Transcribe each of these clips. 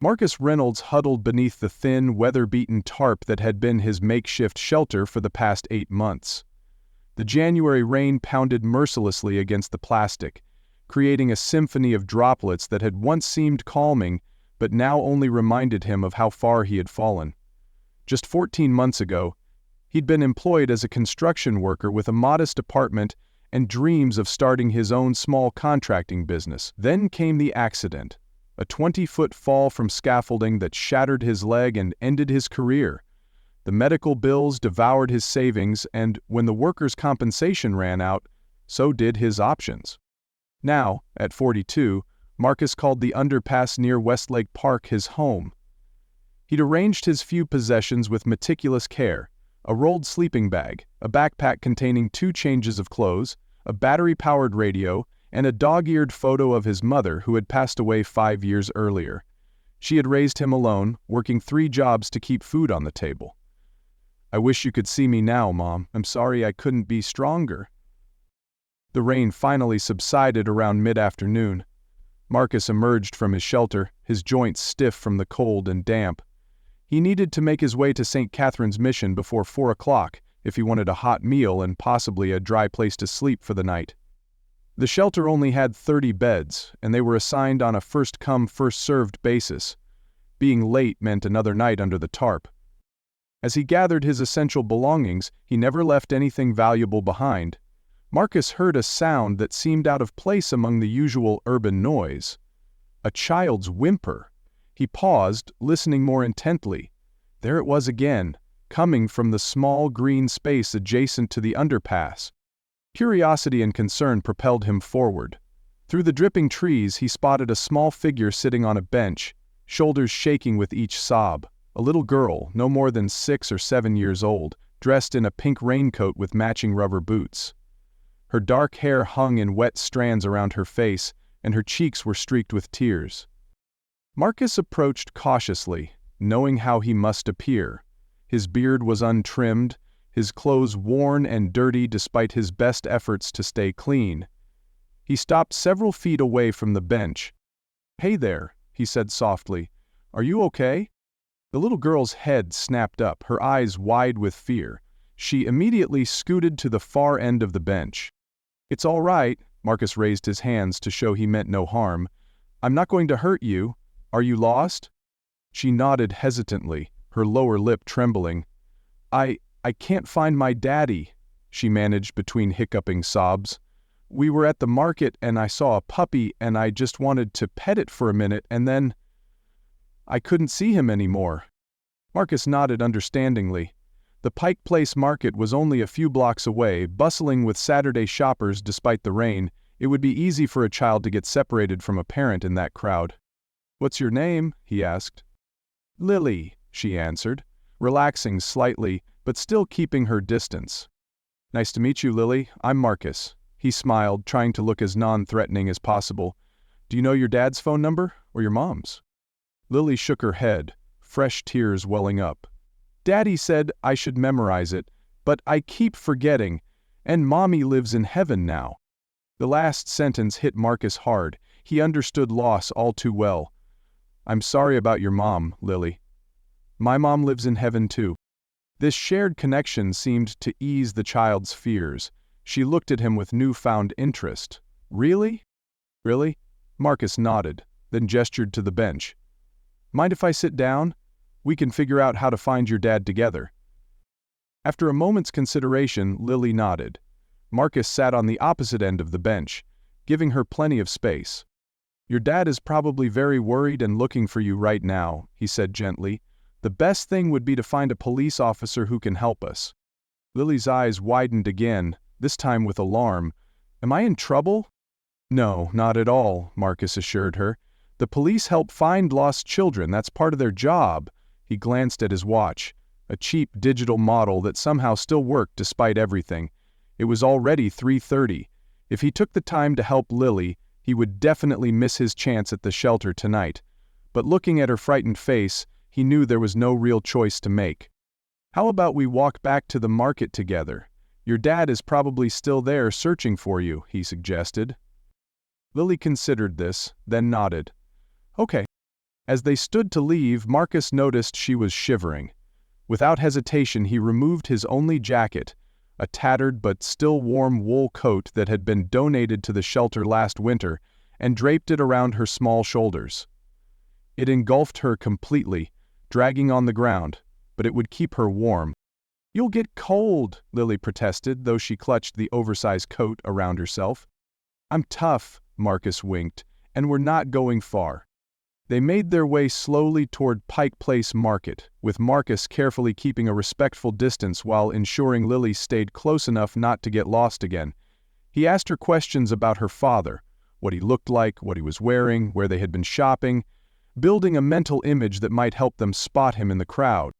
Marcus Reynolds huddled beneath the thin, weather-beaten tarp that had been his makeshift shelter for the past 8 months. The January rain pounded mercilessly against the plastic, creating a symphony of droplets that had once seemed calming, but now only reminded him of how far he had fallen. Just 14 months ago, he'd been employed as a construction worker with a modest apartment and dreams of starting his own small contracting business. Then came the accident. A 20-foot fall from scaffolding that shattered his leg and ended his career. The medical bills devoured his savings, and when the workers' compensation ran out, so did his options. Now, at 42, Marcus called the underpass near Westlake Park his home. He'd arranged his few possessions with meticulous care: a rolled sleeping bag, a backpack containing 2 changes of clothes, a battery-powered radio, and a dog-eared photo of his mother who had passed away 5 years earlier. She had raised him alone, working 3 jobs to keep food on the table. "I wish you could see me now, Mom. I'm sorry I couldn't be stronger." The rain finally subsided around mid-afternoon. Marcus emerged from his shelter, his joints stiff from the cold and damp. He needed to make his way to St. Catherine's Mission before 4 o'clock if he wanted a hot meal and possibly a dry place to sleep for the night. The shelter only had 30 beds, and they were assigned on a first-come, first-served basis. Being late meant another night under the tarp. As he gathered his essential belongings, he never left anything valuable behind. Marcus heard a sound that seemed out of place among the usual urban noise. A child's whimper. He paused, listening more intently. There it was again, coming from the small green space adjacent to the underpass. Curiosity and concern propelled him forward. Through the dripping trees he spotted a small figure sitting on a bench, shoulders shaking with each sob. A little girl, no more than 6 or 7 years old, dressed in a pink raincoat with matching rubber boots. Her dark hair hung in wet strands around her face, and her cheeks were streaked with tears. Marcus approached cautiously, knowing how he must appear. His beard was untrimmed, his clothes worn and dirty despite his best efforts to stay clean. He stopped several feet away from the bench. "Hey there," he said softly. "Are you okay?" The little girl's head snapped up, her eyes wide with fear. She immediately scooted to the far end of the bench. "It's all right," Marcus raised his hands to show he meant no harm. "I'm not going to hurt you. Are you lost?" She nodded hesitantly, her lower lip trembling. I can't find my daddy," she managed between hiccuping sobs. "We were at the market and I saw a puppy and I just wanted to pet it for a minute and then I couldn't see him anymore." Marcus nodded understandingly. The Pike Place Market was only a few blocks away, bustling with Saturday shoppers despite the rain. It would be easy for a child to get separated from a parent in that crowd. "What's your name?" he asked. "Lily," she answered, relaxing slightly, but still keeping her distance. "Nice to meet you, Lily. I'm Marcus." He smiled, trying to look as non-threatening as possible. "Do you know your dad's phone number, or your mom's?" Lily shook her head, fresh tears welling up. "Daddy said I should memorize it, but I keep forgetting, and Mommy lives in heaven now." The last sentence hit Marcus hard. He understood loss all too well. "I'm sorry about your mom, Lily. My mom lives in heaven too." This shared connection seemed to ease the child's fears. She looked at him with newfound interest. "Really? Really?" Marcus nodded, then gestured to the bench. "Mind if I sit down? We can figure out how to find your dad together." After a moment's consideration, Lily nodded. Marcus sat on the opposite end of the bench, giving her plenty of space. "Your dad is probably very worried and looking for you right now," he said gently. "The best thing would be to find a police officer who can help us." Lily's eyes widened again, this time with alarm. "Am I in trouble?" "No, not at all," Marcus assured her. "The police help find lost children, that's part of their job." He glanced at his watch, a cheap digital model that somehow still worked despite everything. It was already 3:30. If he took the time to help Lily, he would definitely miss his chance at the shelter tonight. But looking at her frightened face, he knew there was no real choice to make. "How about we walk back to the market together? Your dad is probably still there searching for you," he suggested. Lily considered this, then nodded. "Okay." As they stood to leave, Marcus noticed she was shivering. Without hesitation, he removed his only jacket, a tattered but still warm wool coat that had been donated to the shelter last winter, and draped it around her small shoulders. It engulfed her completely, dragging on the ground, but it would keep her warm. "You'll get cold," Lily protested, though she clutched the oversized coat around herself. "I'm tough," Marcus winked, "and we're not going far." They made their way slowly toward Pike Place Market, with Marcus carefully keeping a respectful distance while ensuring Lily stayed close enough not to get lost again. He asked her questions about her father, what he looked like, what he was wearing, where they had been shopping, building a mental image that might help them spot him in the crowd.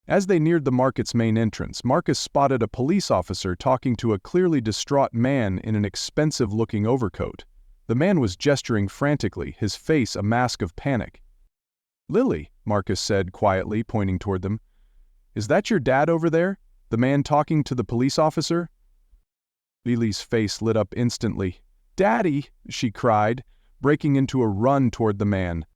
As they neared the market's main entrance, Marcus spotted a police officer talking to a clearly distraught man in an expensive-looking overcoat. The man was gesturing frantically, his face a mask of panic. "Lily," Marcus said quietly, pointing toward them. "Is that your dad over there? The man talking to the police officer?" Lily's face lit up instantly. "Daddy!" she cried, breaking into a run toward the man.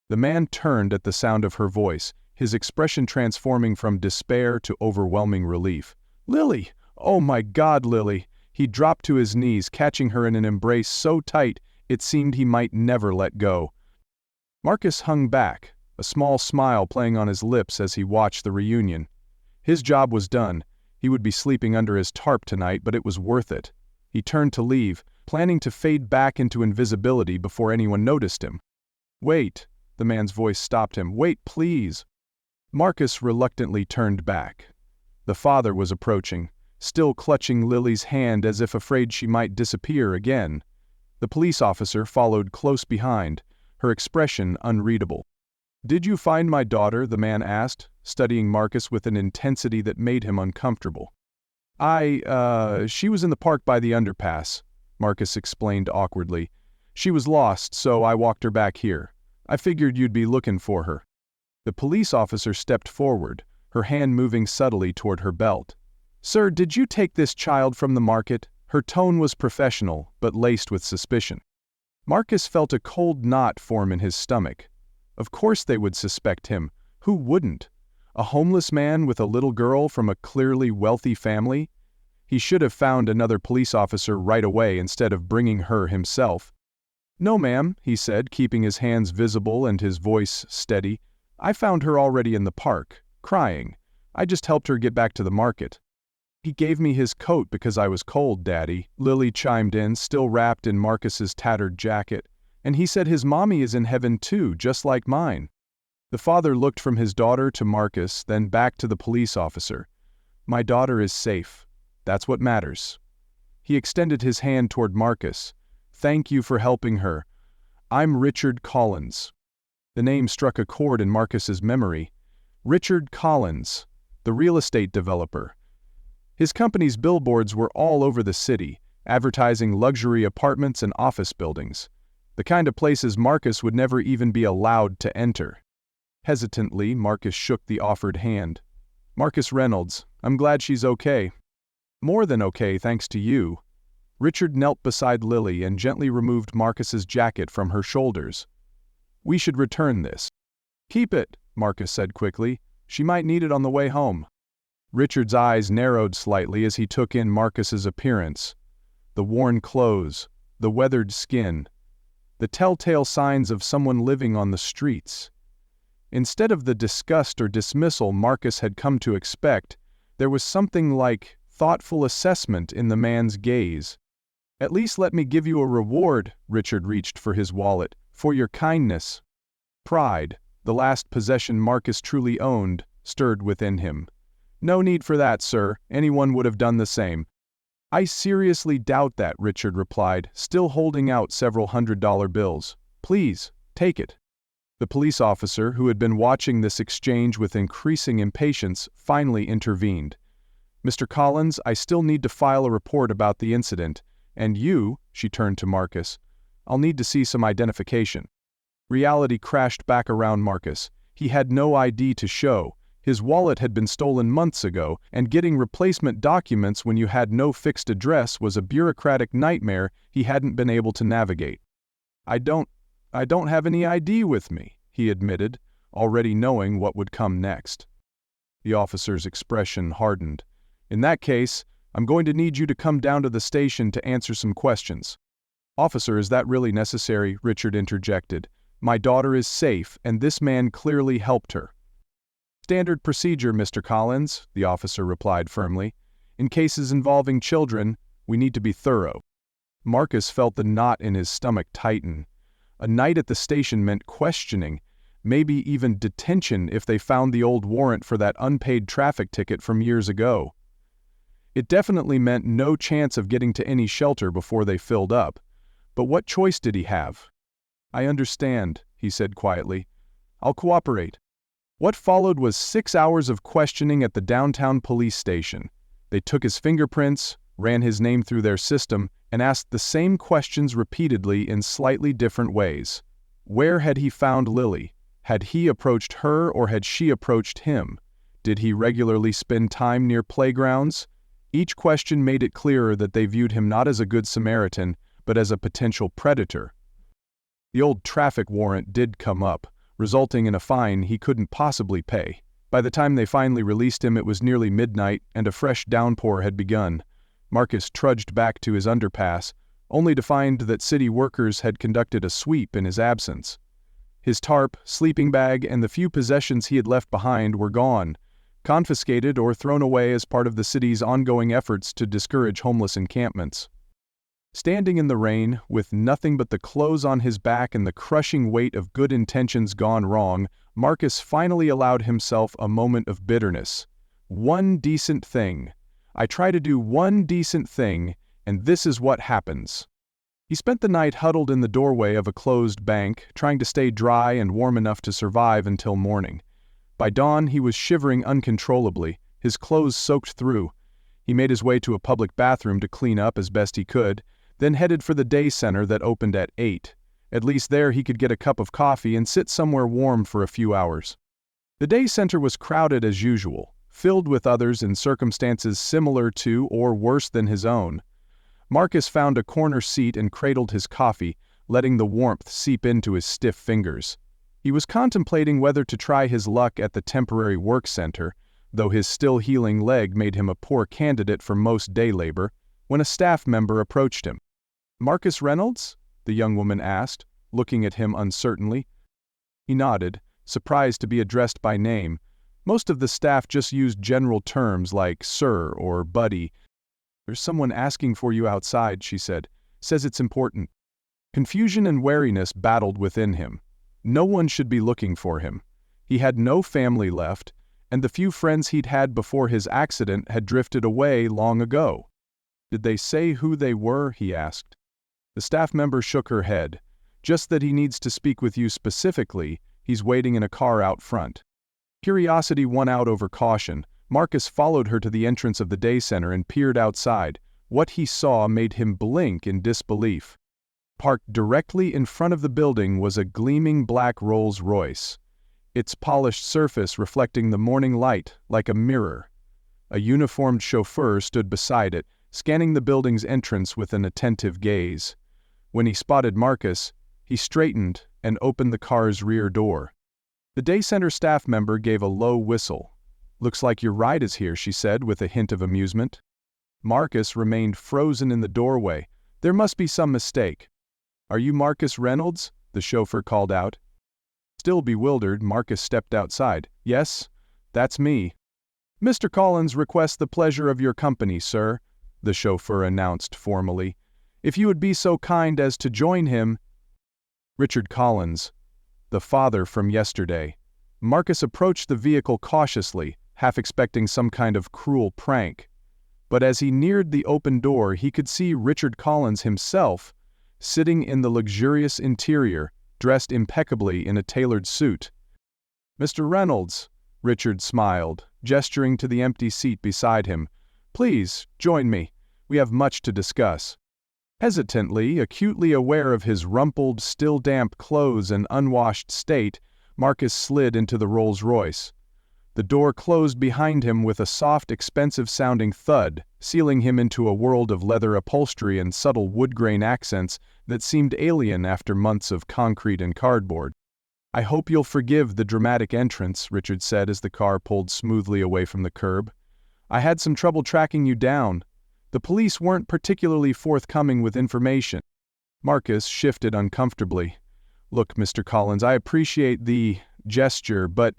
The man turned at the sound of her voice, his expression transforming from despair to overwhelming relief. "Lily! Oh my God, Lily!" He dropped to his knees, catching her in an embrace so tight it seemed he might never let go. Marcus hung back, a small smile playing on his lips as he watched the reunion. His job was done. He would be sleeping under his tarp tonight, but it was worth it. He turned to leave, planning to fade back into invisibility before anyone noticed him. "Wait," the man's voice stopped him. "Wait, please." Marcus reluctantly turned back. The father was approaching, still clutching Lily's hand as if afraid she might disappear again. The police officer followed close behind, her expression unreadable. "Did you find my daughter?" the man asked, studying Marcus with an intensity that made him uncomfortable. She was in the park by the underpass," Marcus explained awkwardly. "She was lost, so I walked her back here. I figured you'd be looking for her." The police officer stepped forward, her hand moving subtly toward her belt. "Sir, did you take this child from the market?" Her tone was professional, but laced with suspicion. Marcus felt a cold knot form in his stomach. Of course they would suspect him. Who wouldn't? A homeless man with a little girl from a clearly wealthy family? He should have found another police officer right away instead of bringing her himself. "No, ma'am," he said, keeping his hands visible and his voice steady. "I found her already in the park, crying. I just helped her get back to the market." "He gave me his coat because I was cold, Daddy," Lily chimed in, still wrapped in Marcus's tattered jacket. "And he said his mommy is in heaven too, just like mine." The father looked from his daughter to Marcus, then back to the police officer. "My daughter is safe. That's what matters." He extended his hand toward Marcus. "Thank you for helping her. I'm Richard Collins." The name struck a chord in Marcus's memory. Richard Collins, the real estate developer. His company's billboards were all over the city, advertising luxury apartments and office buildings, the kind of places Marcus would never even be allowed to enter. Hesitantly, Marcus shook the offered hand. "Marcus Reynolds, I'm glad she's okay." "More than okay, thanks to you." Richard knelt beside Lily and gently removed Marcus's jacket from her shoulders. "We should return this." "Keep it," Marcus said quickly. "She might need it on the way home." Richard's eyes narrowed slightly as he took in Marcus's appearance. The worn clothes, the weathered skin, the telltale signs of someone living on the streets. Instead of the disgust or dismissal Marcus had come to expect, there was something like thoughtful assessment in the man's gaze. "At least let me give you a reward," Richard reached for his wallet, "for your kindness." Pride, the last possession Marcus truly owned, stirred within him. "No need for that, sir. Anyone would have done the same." "I seriously doubt that," Richard replied, still holding out several $100 bills. "Please, take it." The police officer, who had been watching this exchange with increasing impatience, finally intervened. "Mr. Collins, I still need to file a report about the incident, and you," she turned to Marcus, "I'll need to see some identification." Reality crashed back around Marcus. He had no ID to show. His wallet had been stolen months ago, and getting replacement documents when you had no fixed address was a bureaucratic nightmare he hadn't been able to navigate. I don't have any ID with me," he admitted, already knowing what would come next. The officer's expression hardened. "In that case, I'm going to need you to come down to the station to answer some questions." "Officer, is that really necessary?" Richard interjected. "My daughter is safe, and this man clearly helped her." "Standard procedure, Mr. Collins," the officer replied firmly. "In cases involving children, we need to be thorough." Marcus felt the knot in his stomach tighten. A night at the station meant questioning, maybe even detention if they found the old warrant for that unpaid traffic ticket from years ago. It definitely meant no chance of getting to any shelter before they filled up. But what choice did he have? "I understand," he said quietly. "I'll cooperate." What followed was 6 hours of questioning at the downtown police station. They took his fingerprints, ran his name through their system, and asked the same questions repeatedly in slightly different ways. Where had he found Lily? Had he approached her or had she approached him? Did he regularly spend time near playgrounds? Each question made it clearer that they viewed him not as a good Samaritan, but as a potential predator. The old traffic warrant did come up, resulting in a fine he couldn't possibly pay. By the time they finally released him, it was nearly midnight, and a fresh downpour had begun. Marcus trudged back to his underpass, only to find that city workers had conducted a sweep in his absence. His tarp, sleeping bag, and the few possessions he had left behind were gone, confiscated or thrown away as part of the city's ongoing efforts to discourage homeless encampments. Standing in the rain, with nothing but the clothes on his back and the crushing weight of good intentions gone wrong, Marcus finally allowed himself a moment of bitterness. One decent thing. I try to do one decent thing, and this is what happens. He spent the night huddled in the doorway of a closed bank, trying to stay dry and warm enough to survive until morning. By dawn, he was shivering uncontrollably, his clothes soaked through. He made his way to a public bathroom to clean up as best he could, then headed for the day center that opened at 8. At least there he could get a cup of coffee and sit somewhere warm for a few hours. The day center was crowded as usual, filled with others in circumstances similar to or worse than his own. Marcus found a corner seat and cradled his coffee, letting the warmth seep into his stiff fingers. He was contemplating whether to try his luck at the temporary work center, though his still healing leg made him a poor candidate for most day labor, when a staff member approached him. "Marcus Reynolds?" the young woman asked, looking at him uncertainly. He nodded, surprised to be addressed by name. Most of the staff just used general terms like sir or buddy. "There's someone asking for you outside," she said. "Says it's important." Confusion and wariness battled within him. No one should be looking for him. He had no family left, and the few friends he'd had before his accident had drifted away long ago. "Did they say who they were?" he asked. The staff member shook her head. "Just that he needs to speak with you specifically. He's waiting in a car out front." Curiosity won out over caution. Marcus followed her to the entrance of the day center and peered outside. What he saw made him blink in disbelief. Parked directly in front of the building was a gleaming black Rolls-Royce, its polished surface reflecting the morning light like a mirror. A uniformed chauffeur stood beside it, scanning the building's entrance with an attentive gaze. When he spotted Marcus, he straightened and opened the car's rear door. The day center staff member gave a low whistle. "Looks like your ride is here," she said with a hint of amusement. Marcus remained frozen in the doorway. There must be some mistake. "Are you Marcus Reynolds?" the chauffeur called out. Still bewildered, Marcus stepped outside. "Yes, that's me." "Mr. Collins requests the pleasure of your company, sir," the chauffeur announced formally. "If you would be so kind as to join him." Richard Collins, the father from yesterday. Marcus approached the vehicle cautiously, half expecting some kind of cruel prank. But as he neared the open door, he could see Richard Collins himself, sitting in the luxurious interior, dressed impeccably in a tailored suit. "Mr. Reynolds," Richard smiled, gesturing to the empty seat beside him. "Please, join me. We have much to discuss." Hesitantly, acutely aware of his rumpled, still damp clothes and unwashed state, Marcus slid into the Rolls-Royce. The door closed behind him with a soft, expensive-sounding thud, sealing him into a world of leather upholstery and subtle wood-grain accents that seemed alien after months of concrete and cardboard. "I hope you'll forgive the dramatic entrance," Richard said as the car pulled smoothly away from the curb. "I had some trouble tracking you down. The police weren't particularly forthcoming with information." Marcus shifted uncomfortably. "Look, Mr. Collins, I appreciate the gesture, but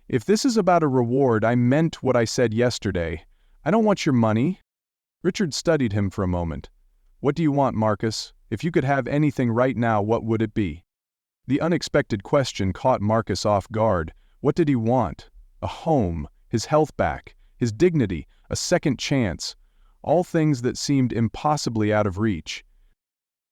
if this is about a reward, I meant what I said yesterday. I don't want your money." Richard studied him for a moment. "What do you want, Marcus? If you could have anything right now, what would it be?" The unexpected question caught Marcus off guard. What did he want? A home, his health back, his dignity, a second chance, all things that seemed impossibly out of reach.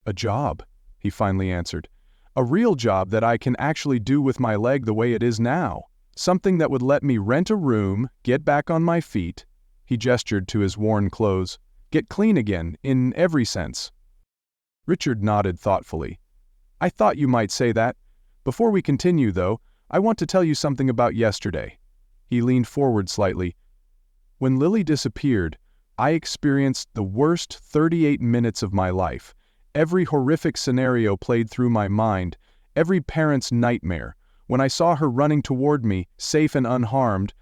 "A job," he finally answered. "A real job that I can actually do with my leg the way it is now. Something that would let me rent a room, get back on my feet," he gestured to his worn clothes, "get clean again, in every sense." Richard nodded thoughtfully. "I thought you might say that. Before we continue, though, I want to tell you something about yesterday." He leaned forward slightly. "When Lily disappeared, I experienced the worst 38 minutes of my life. Every horrific scenario played through my mind, every parent's nightmare. When I saw her running toward me, safe and unharmed,"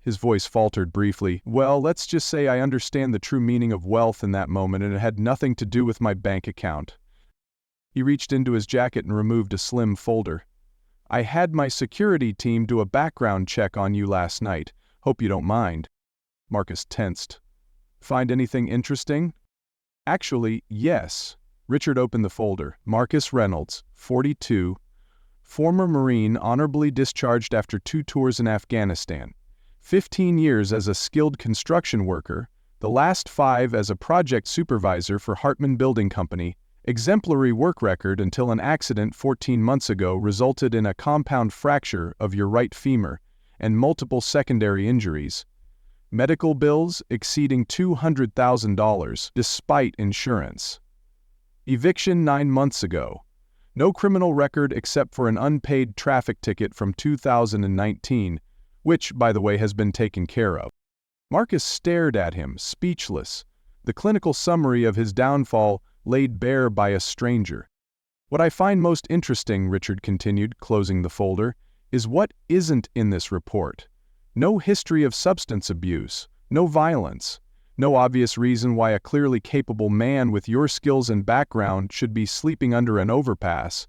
his voice faltered briefly, "well, let's just say I understand the true meaning of wealth in that moment, and it had nothing to do with my bank account." He reached into his jacket and removed a slim folder. "I had my security team do a background check on you last night. Hope you don't mind." Marcus tensed. "Find anything interesting?" "Actually, yes." Richard opened the folder. "Marcus Reynolds, 42, former Marine, honorably discharged after 2 tours in Afghanistan. 15 years as a skilled construction worker, the last 5 as a project supervisor for Hartman Building Company. Exemplary work record until an accident 14 months ago resulted in a compound fracture of your right femur and multiple secondary injuries. Medical bills exceeding $200,000 despite insurance. Eviction 9 months ago. No criminal record except for an unpaid traffic ticket from 2019, which, by the way, has been taken care of." Marcus stared at him, speechless. The clinical summary of his downfall laid bare by a stranger. "What I find most interesting," Richard continued, closing the folder, "is what isn't in this report. No history of substance abuse, no violence, no obvious reason why a clearly capable man with your skills and background should be sleeping under an overpass."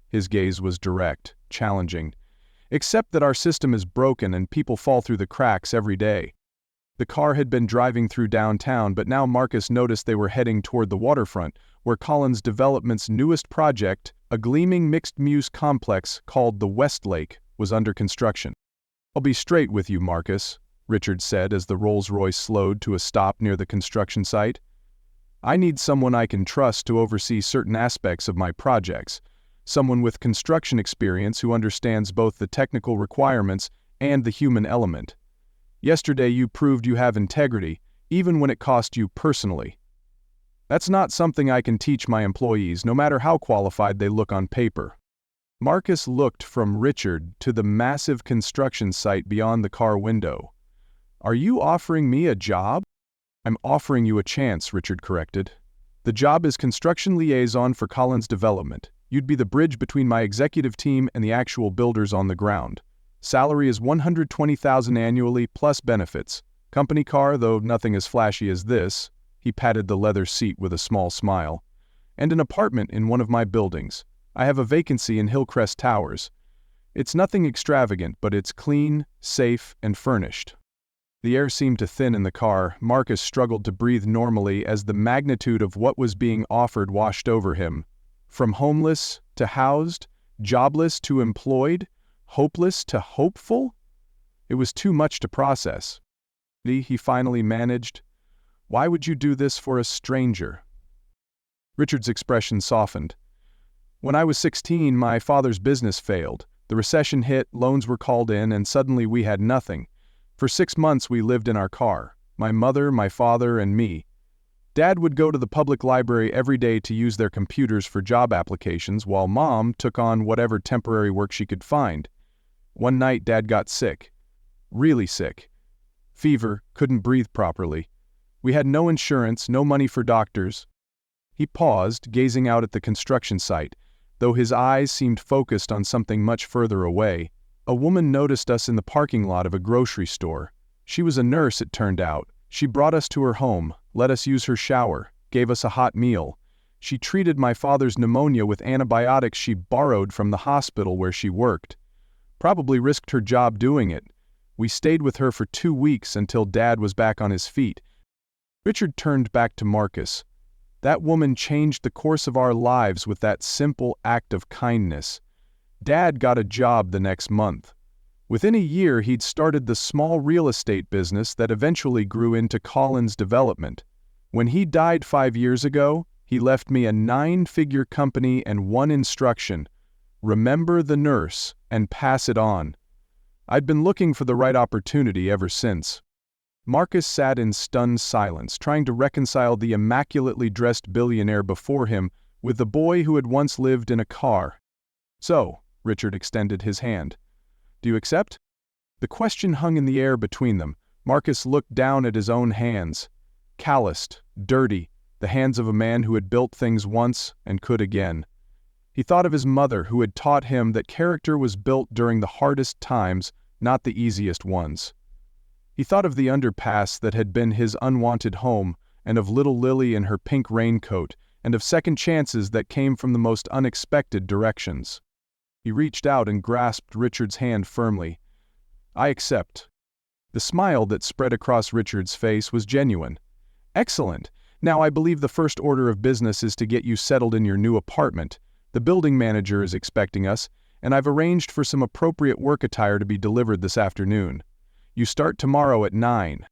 His gaze was direct, challenging. "Except that our system is broken and people fall through the cracks every day." The car had been driving through downtown, but now Marcus noticed they were heading toward the waterfront, where Collins Development's newest project, a gleaming mixed-use complex called the Westlake, was under construction. "I'll be straight with you, Marcus," Richard said as the Rolls-Royce slowed to a stop near the construction site. "I need someone I can trust to oversee certain aspects of my projects, someone with construction experience who understands both the technical requirements and the human element. Yesterday you proved you have integrity, even when it cost you personally. That's not something I can teach my employees, no matter how qualified they look on paper." Marcus looked from Richard to the massive construction site beyond the car window. "Are you offering me a job?" "I'm offering you a chance," Richard corrected. "The job is construction liaison for Collins Development. You'd be the bridge between my executive team and the actual builders on the ground. Salary is $120,000 annually plus benefits. Company car, though nothing as flashy as this." He patted the leather seat with a small smile. "And an apartment in one of my buildings. I have a vacancy in Hillcrest Towers. It's nothing extravagant, but it's clean, safe, and furnished." The air seemed to thin in the car. Marcus struggled to breathe normally as the magnitude of what was being offered washed over him. From homeless to housed, jobless to employed, hopeless to hopeful? It was too much to process. He finally managed. "Why would you do this for a stranger?" Richard's expression softened. "When I was 16, my father's business failed. The recession hit, loans were called in, and suddenly we had nothing. For 6 months we lived in our car, my mother, my father, and me. Dad would go to the public library every day to use their computers for job applications, while Mom took on whatever temporary work she could find. One night Dad got sick. Really sick. Fever, couldn't breathe properly. We had no insurance, no money for doctors." He paused, gazing out at the construction site. though his eyes seemed focused on something much further away. A woman noticed us in the parking lot of a grocery store. She was a nurse, it turned out. She brought us to her home, let us use her shower, gave us a hot meal. She treated my father's pneumonia with antibiotics she borrowed from the hospital where she worked. Probably risked her job doing it. We stayed with her for 2 weeks until Dad was back on his feet. Richard turned back to Marcus. That woman changed the course of our lives with that simple act of kindness. Dad got a job the next month. Within a year, he'd started the small real estate business that eventually grew into Collins Development. When he died 5 years ago, he left me a 9-figure company and one instruction: remember the nurse and pass it on. I'd been looking for the right opportunity ever since. Marcus sat in stunned silence, trying to reconcile the immaculately dressed billionaire before him with the boy who had once lived in a car. So, Richard extended his hand. Do you accept? The question hung in the air between them. Marcus looked down at his own hands. Calloused, dirty, the hands of a man who had built things once and could again. He thought of his mother, who had taught him that character was built during the hardest times, not the easiest ones. He thought of the underpass that had been his unwanted home, and of little Lily in her pink raincoat, and of second chances that came from the most unexpected directions. He reached out and grasped Richard's hand firmly. I accept. The smile that spread across Richard's face was genuine. Excellent. Now I believe the first order of business is to get you settled in your new apartment. The building manager is expecting us, and I've arranged for some appropriate work attire to be delivered this afternoon. You start tomorrow at 9.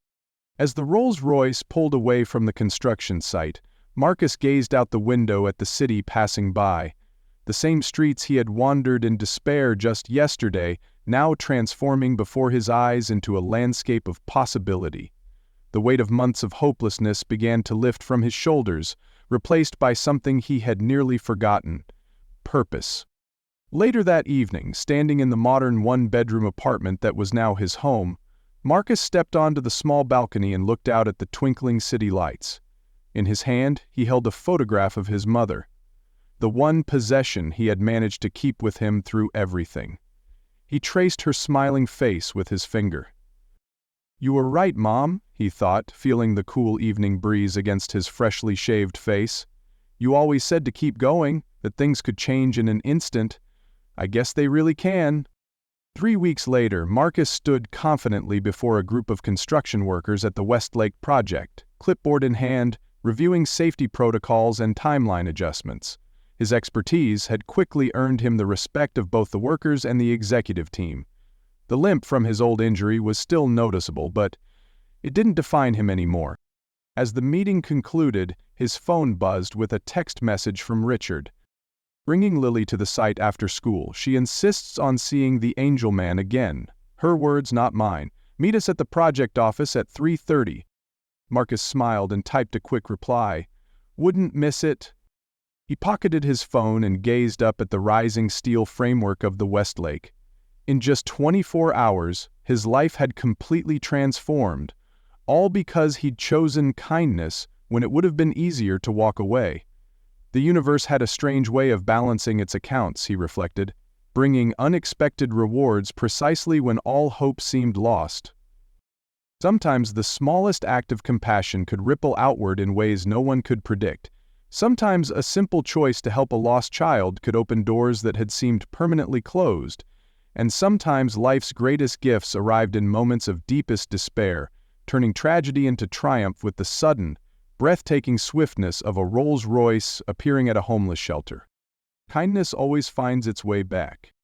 As the Rolls-Royce pulled away from the construction site, Marcus gazed out the window at the city passing by. The same streets he had wandered in despair just yesterday, now transforming before his eyes into a landscape of possibility. The weight of months of hopelessness began to lift from his shoulders, replaced by something he had nearly forgotten: purpose. Later that evening, standing in the modern one-bedroom apartment that was now his home, Marcus stepped onto the small balcony and looked out at the twinkling city lights. In his hand, he held a photograph of his mother, the one possession he had managed to keep with him through everything. He traced her smiling face with his finger. You were right, Mom, he thought, feeling the cool evening breeze against his freshly shaved face. You always said to keep going, that things could change in an instant. I guess they really can. 3 weeks later, Marcus stood confidently before a group of construction workers at the Westlake project, clipboard in hand, reviewing safety protocols and timeline adjustments. His expertise had quickly earned him the respect of both the workers and the executive team. The limp from his old injury was still noticeable, but it didn't define him anymore. As the meeting concluded, his phone buzzed with a text message from Richard. Bringing Lily to the site after school, she insists on seeing the Angel Man again. Her words, not mine. Meet us at the project office at 3:30. Marcus smiled and typed a quick reply. Wouldn't miss it. He pocketed his phone and gazed up at the rising steel framework of the Westlake. In just 24 hours, his life had completely transformed, all because he'd chosen kindness when it would have been easier to walk away. The universe had a strange way of balancing its accounts, he reflected, bringing unexpected rewards precisely when all hope seemed lost. Sometimes the smallest act of compassion could ripple outward in ways no one could predict. Sometimes a simple choice to help a lost child could open doors that had seemed permanently closed. And sometimes life's greatest gifts arrived in moments of deepest despair, turning tragedy into triumph with the sudden, breathtaking swiftness of a Rolls-Royce appearing at a homeless shelter. Kindness always finds its way back.